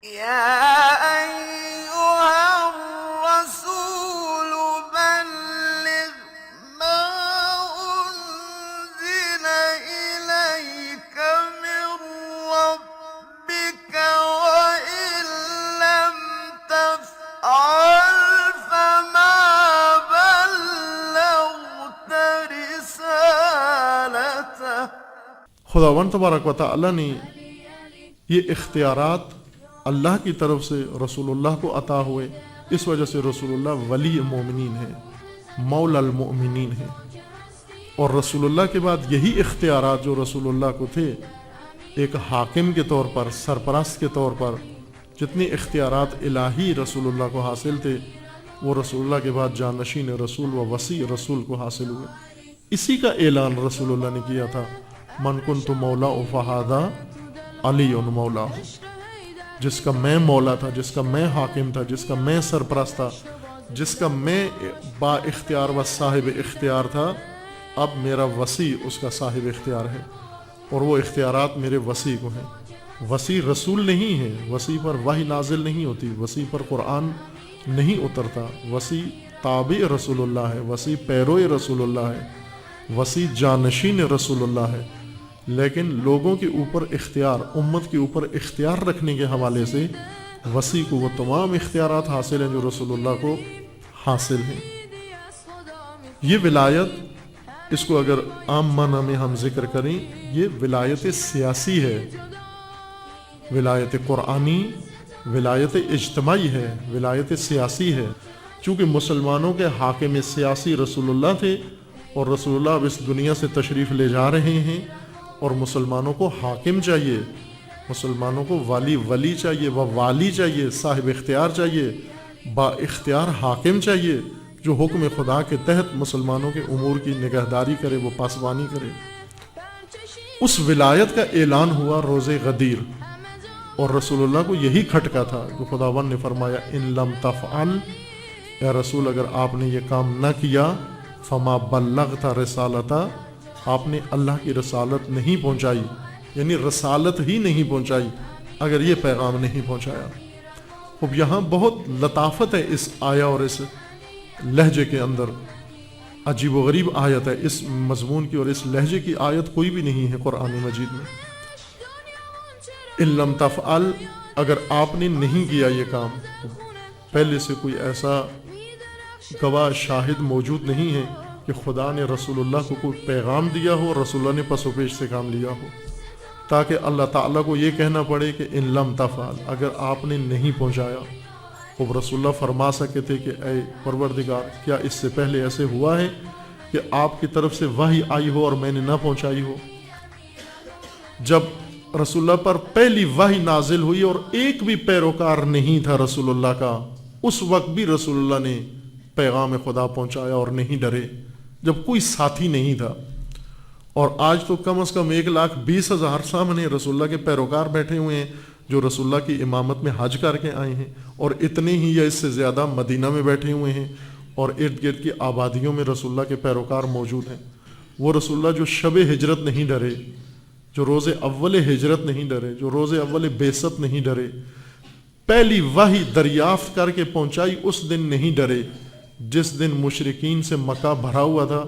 يا أيها الرسول بلغ ما أنزل إليك من ربك وإن لم تفعل فما بلغت رسالته۔ خداوند تبارک و تعالی نے یہ اختیارات اللہ کی طرف سے رسول اللہ کو عطا ہوئے، اس وجہ سے رسول اللہ ولی مومنین ہیں، مولا المؤمنین ہیں۔ اور رسول اللہ کے بعد یہی اختیارات جو رسول اللہ کو تھے، ایک حاکم کے طور پر، سرپرست کے طور پر جتنی اختیارات الہی رسول اللہ کو حاصل تھے، وہ رسول اللہ کے بعد جانشین رسول و وصی رسول کو حاصل ہوئے۔ اسی کا اعلان رسول اللہ نے کیا تھا، من کنت مولا فہذا علی مولا، جس کا میں مولا تھا، جس کا میں حاکم تھا، جس کا میں سرپرست تھا، جس کا میں با اختیار و صاحب اختیار تھا، اب میرا وصی اس کا صاحب اختیار ہے، اور وہ اختیارات میرے وصی کو ہیں۔ وصی رسول نہیں ہے، وصی پر وحی نازل نہیں ہوتی، وصی پر قرآن نہیں اترتا، وصی تابع رسول اللہ ہے، وصی پیروئے رسول اللہ ہے، وصی جانشین رسول اللہ ہے۔ لیکن لوگوں کے اوپر اختیار، امت کے اوپر اختیار رکھنے کے حوالے سے وصی کو وہ تمام اختیارات حاصل ہیں جو رسول اللہ کو حاصل ہیں۔ یہ ولایت، اس کو اگر عام معنی میں ہم ذکر کریں، یہ ولایت سیاسی ہے، ولایت قرآنی، ولایت اجتماعی ہے، ولایت سیاسی ہے۔ چونکہ مسلمانوں کے حاکم سیاسی رسول اللہ تھے، اور رسول اللہ اب اس دنیا سے تشریف لے جا رہے ہیں، اور مسلمانوں کو حاکم چاہیے، مسلمانوں کو ولی چاہیے، والی چاہیے، صاحب اختیار چاہیے، با اختیار حاکم چاہیے، جو حکم خدا کے تحت مسلمانوں کے امور کی نگہداری کرے، وہ پاسبانی کرے۔ اس ولایت کا اعلان ہوا روز غدیر، اور رسول اللہ کو یہی کھٹکا تھا جو خداوند نے فرمایا، ان لم تفعل، اے رسول اگر آپ نے یہ کام نہ کیا، فما بلغت رسالتہ، آپ نے اللہ کی رسالت نہیں پہنچائی، یعنی رسالت ہی نہیں پہنچائی اگر یہ پیغام نہیں پہنچایا۔ اب یہاں بہت لطافت ہے اس آیا اور اس لہجے کے اندر، عجیب و غریب آیت ہے اس مضمون کی، اور اس لہجے کی آیت کوئی بھی نہیں ہے قرآن مجید میں۔ ان لم تفعل، اگر آپ نے نہیں کیا یہ کام، پہلے سے کوئی ایسا گواہ شاہد موجود نہیں ہے کہ خدا نے رسول اللہ کو کوئی پیغام دیا ہو اور رسول اللہ نے پس و پیش سے کام لیا ہو، تاکہ اللہ تعالیٰ کو یہ کہنا پڑے کہ ان لم تفعل، اگر آپ نے نہیں پہنچایا۔ خوب رسول اللہ فرما سکے تھے کہ اے پروردگار، کیا اس سے پہلے ایسے ہوا ہے کہ آپ کی طرف سے وحی آئی ہو اور میں نے نہ پہنچائی ہو؟ جب رسول اللہ پر پہلی وحی نازل ہوئی اور ایک بھی پیروکار نہیں تھا رسول اللہ کا، اس وقت بھی رسول اللہ نے پیغام خدا پہنچایا اور نہیں ڈرے، جب کوئی ساتھی نہیں تھا۔ اور آج تو کم از کم 1,20,000 سامنے رسول اللہ کے پیروکار بیٹھے ہوئے ہیں جو رسول اللہ کی امامت میں حج کر کے آئے ہیں، اور اتنے ہی یا اس سے زیادہ مدینہ میں بیٹھے ہوئے ہیں، اور ارد گرد کی آبادیوں میں رسول اللہ کے پیروکار موجود ہیں۔ وہ رسول اللہ جو شب ہجرت نہیں ڈرے، جو روز اول ہجرت نہیں ڈرے، جو روز اول بعثت نہیں ڈرے، پہلی وحی دریافت کر کے پہنچائی اس دن نہیں ڈرے، جس دن مشرکین سے مکہ بھرا ہوا تھا،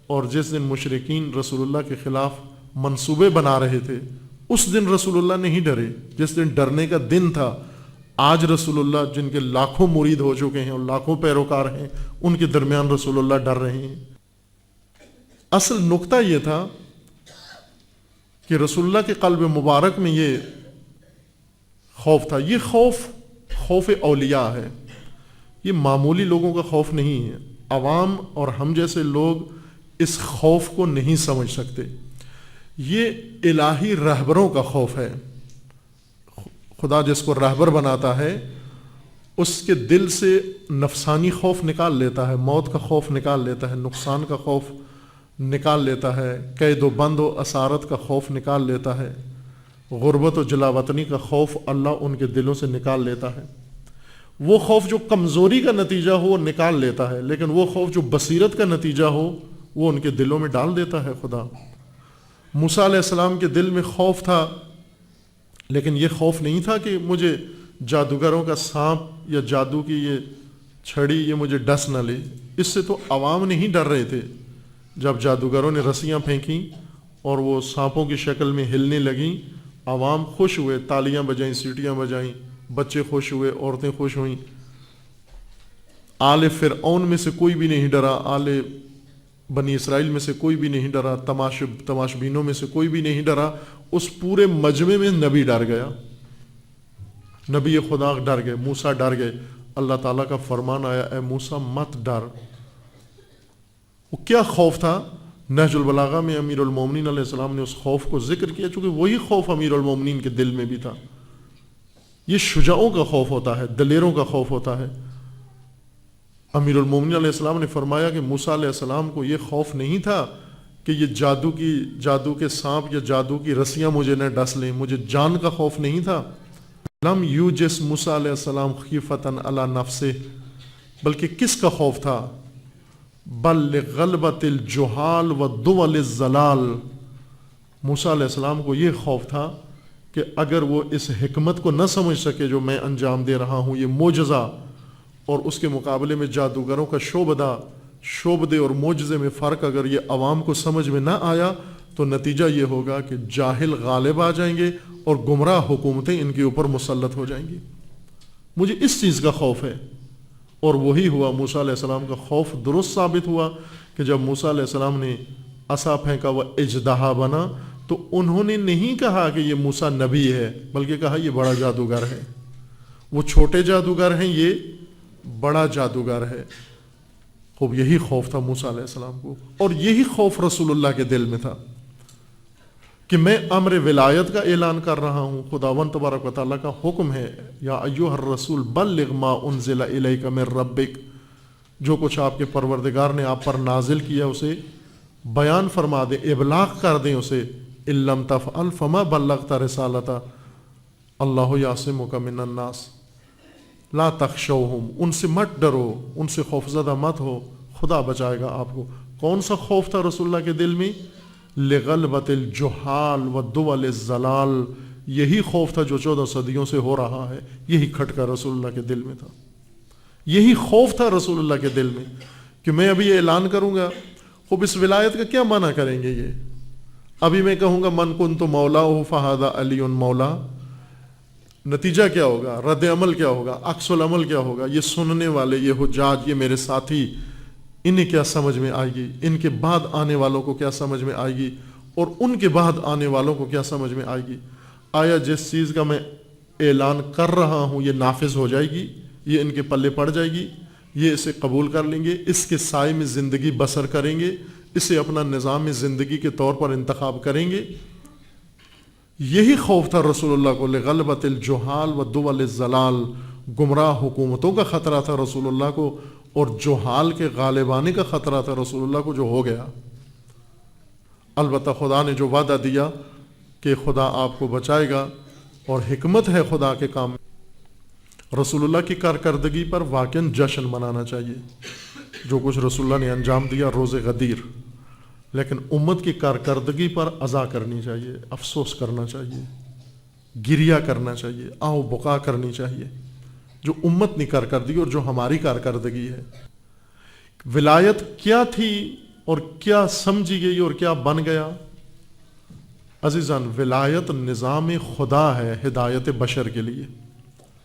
اور جس دن مشرکین رسول اللہ کے خلاف منصوبے بنا رہے تھے، اس دن رسول اللہ نہیں ڈرے، جس دن ڈرنے کا دن تھا۔ آج رسول اللہ جن کے لاکھوں مرید ہو چکے ہیں اور لاکھوں پیروکار ہیں، ان کے درمیان رسول اللہ ڈر رہے ہیں۔ اصل نقطہ یہ تھا کہ رسول اللہ کے قلب مبارک میں یہ خوف تھا۔ یہ خوف اولیاء ہے، یہ معمولی لوگوں کا خوف نہیں ہے۔ عوام اور ہم جیسے لوگ اس خوف کو نہیں سمجھ سکتے۔ یہ الہی رہبروں کا خوف ہے۔ خدا جس کو رہبر بناتا ہے اس کے دل سے نفسانی خوف نکال لیتا ہے، موت کا خوف نکال لیتا ہے، نقصان کا خوف نکال لیتا ہے، قید و بند و اسارت کا خوف نکال لیتا ہے، غربت و جلاوطنی کا خوف اللہ ان کے دلوں سے نکال لیتا ہے۔ وہ خوف جو کمزوری کا نتیجہ ہو وہ نکال لیتا ہے، لیکن وہ خوف جو بصیرت کا نتیجہ ہو وہ ان کے دلوں میں ڈال دیتا ہے خدا۔ موسیٰ علیہ السلام کے دل میں خوف تھا، لیکن یہ خوف نہیں تھا کہ مجھے جادوگروں کا سانپ یا جادو کی یہ چھڑی یہ مجھے ڈس نہ لے. اس سے تو عوام نہیں ڈر رہے تھے. جب جادوگروں نے رسیاں پھینکیں اور وہ سانپوں کی شکل میں ہلنے لگیں، عوام خوش ہوئے، تالیاں بجائیں، سیٹیاں بجائیں، بچے خوش ہوئے، عورتیں خوش ہوئیں. آل فرعون میں سے کوئی بھی نہیں ڈرا، آل بنی اسرائیل میں سے کوئی بھی نہیں ڈرا، تماشبینوں میں سے کوئی بھی نہیں ڈرا. اس پورے مجمع میں نبی ڈر گیا، نبی خدا ڈر گئے، موسیٰ ڈر گئے. اللہ تعالیٰ کا فرمان آیا، اے موسیٰ مت ڈر. وہ کیا خوف تھا؟ نہج البلاغہ میں امیر المومنین علیہ السلام نے اس خوف کو ذکر کیا، چونکہ وہی خوف امیر المومنین کے دل میں بھی تھا. یہ شجاعوں کا خوف ہوتا ہے، دلیروں کا خوف ہوتا ہے. امیر المومنین علیہ السلام نے فرمایا کہ موسیٰ علیہ السلام کو یہ خوف نہیں تھا کہ یہ جادو کے سانپ یا جادو کی رسیاں مجھے نہ ڈس لیں، مجھے جان کا خوف نہیں تھا. لم یوجس موسیٰ علیہ السلام خیفتاً علی نفسہ، بلکہ کس کا خوف تھا؟ بل لغلبۃ الجہال ودول الضلال. موسیٰ علیہ السلام کو یہ خوف تھا کہ اگر وہ اس حکمت کو نہ سمجھ سکے جو میں انجام دے رہا ہوں، یہ معجزہ، اور اس کے مقابلے میں جادوگروں کا شعبدے اور معجزے میں فرق اگر یہ عوام کو سمجھ میں نہ آیا تو نتیجہ یہ ہوگا کہ جاہل غالب آ جائیں گے اور گمراہ حکومتیں ان کے اوپر مسلط ہو جائیں گی. مجھے اس چیز کا خوف ہے. اور وہی ہوا، موسیٰ علیہ السلام کا خوف درست ثابت ہوا کہ جب موسیٰ علیہ السلام نے عصا پھینکا وہ اژدہا بنا، تو انہوں نے نہیں کہا کہ یہ موسیٰ نبی ہے، بلکہ کہا یہ بڑا جادوگر ہے. وہ چھوٹے جادوگر ہیں، یہ بڑا جادوگر ہے. خوب یہی خوف تھا موسیٰ علیہ السلام کو، اور یہی خوف رسول اللہ کے دل میں تھا کہ میں امر ولایت کا اعلان کر رہا ہوں. خداوند تبارک و تعالیٰ کا حکم ہے، یا ایھا الرسول بلغ ما انزل الیک من ربک، جو کچھ آپ کے پروردگار نے آپ پر نازل کیا اسے بیان فرما دیں، ابلاغ کر دیں اسے. ان لم تفعل فما بلغت رسالتہ، اللہ یعصمک من الناس لا تخشوہم، ان سے مت ڈرو، ان سے خوفزدہ مت ہو، خدا بچائے گا آپ کو. کون سا خوف تھا رسول اللہ کے دل میں؟ لغلبۃ الجہال ودول الضلال. یہی خوف تھا جو 14 صدیوں سے ہو رہا ہے. یہی کھٹکا رسول اللہ کے دل میں تھا، یہی خوف تھا رسول اللہ کے دل میں کہ میں ابھی یہ اعلان کروں گا. خوب اس ولایت کا کیا معنی کریں گے یہ؟ ابھی میں کہوں گا من کنت مولاہ فہذا علی مولا، نتیجہ کیا ہوگا؟ رد عمل کیا ہوگا؟ عکس العمل کیا ہوگا؟ یہ سننے والے، یہ حجاج، یہ میرے ساتھی، انہیں کیا سمجھ میں آئے گی؟ ان کے بعد آنے والوں کو کیا سمجھ میں آئے گی؟ اور ان کے بعد آنے والوں کو کیا سمجھ میں آئے گی؟ آیا جس چیز کا میں اعلان کر رہا ہوں یہ نافذ ہو جائے گی؟ یہ ان کے پلے پڑ جائے گی؟ یہ اسے قبول کر لیں گے، اس کے سائے میں زندگی بسر کریں گے، اسے اپنا نظام زندگی کے طور پر انتخاب کریں گے؟ یہی خوف تھا رسول اللہ کو. لغلبۃ الجہال ودول الضلال، گمراہ حکومتوں کا خطرہ تھا رسول اللہ کو، اور جہال کے غالب آنے کا خطرہ تھا رسول اللہ کو، جو ہو گیا. البتہ خدا نے جو وعدہ دیا کہ خدا آپ کو بچائے گا، اور حکمت ہے خدا کے کام میں. رسول اللہ کی کارکردگی پر واقعاً جشن منانا چاہیے، جو کچھ رسول اللہ نے انجام دیا روز غدیر. لیکن امت کی کارکردگی پر عزا کرنی چاہیے، افسوس کرنا چاہیے، گریہ کرنا چاہیے، آہ بکا کرنی چاہیے، جو امت نے کارکردگی اور جو ہماری کارکردگی ہے. ولایت کیا تھی اور کیا سمجھی گئی اور کیا بن گیا؟ عزیزان، ولایت نظام خدا ہے ہدایت بشر کے لیے.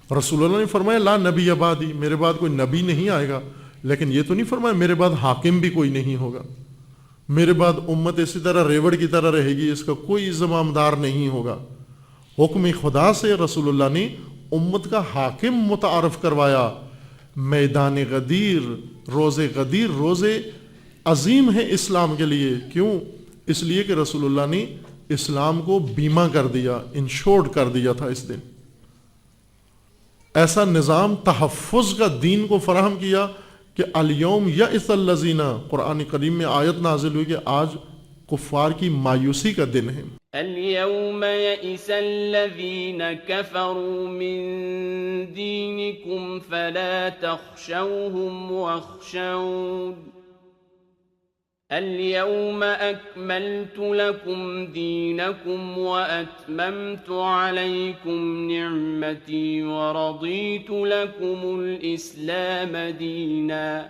رسول اللہ نے فرمایا لا نبی بعدی، میرے بعد کوئی نبی نہیں آئے گا، لیکن یہ تو نہیں فرمایا میرے بعد حاکم بھی کوئی نہیں ہوگا، میرے بعد امت اسی طرح ریوڑ کی طرح رہے گی، اس کا کوئی زمامدار نہیں ہوگا. حکم خدا سے رسول اللہ نے امت کا حاکم متعارف کروایا. میدان غدیر، روز عظیم ہے اسلام کے لیے. کیوں؟ اس لیے کہ رسول اللہ نے اسلام کو بیمہ کر دیا، انشورڈ کر دیا تھا. اس دن ایسا نظام تحفظ کا دین کو فراہم کیا کہ الیوم یئس الذین، قرآن کریم میں آیت نازل ہوئی کہ آج کفار کی مایوسی کا دن ہے. اليوم يئس الذين كفروا من دينكم فلا تخشوهم واخشون اليوم أكملت لكم دينكم وأتممت عليكم نعمتي ورضيت لكم الإسلام دينا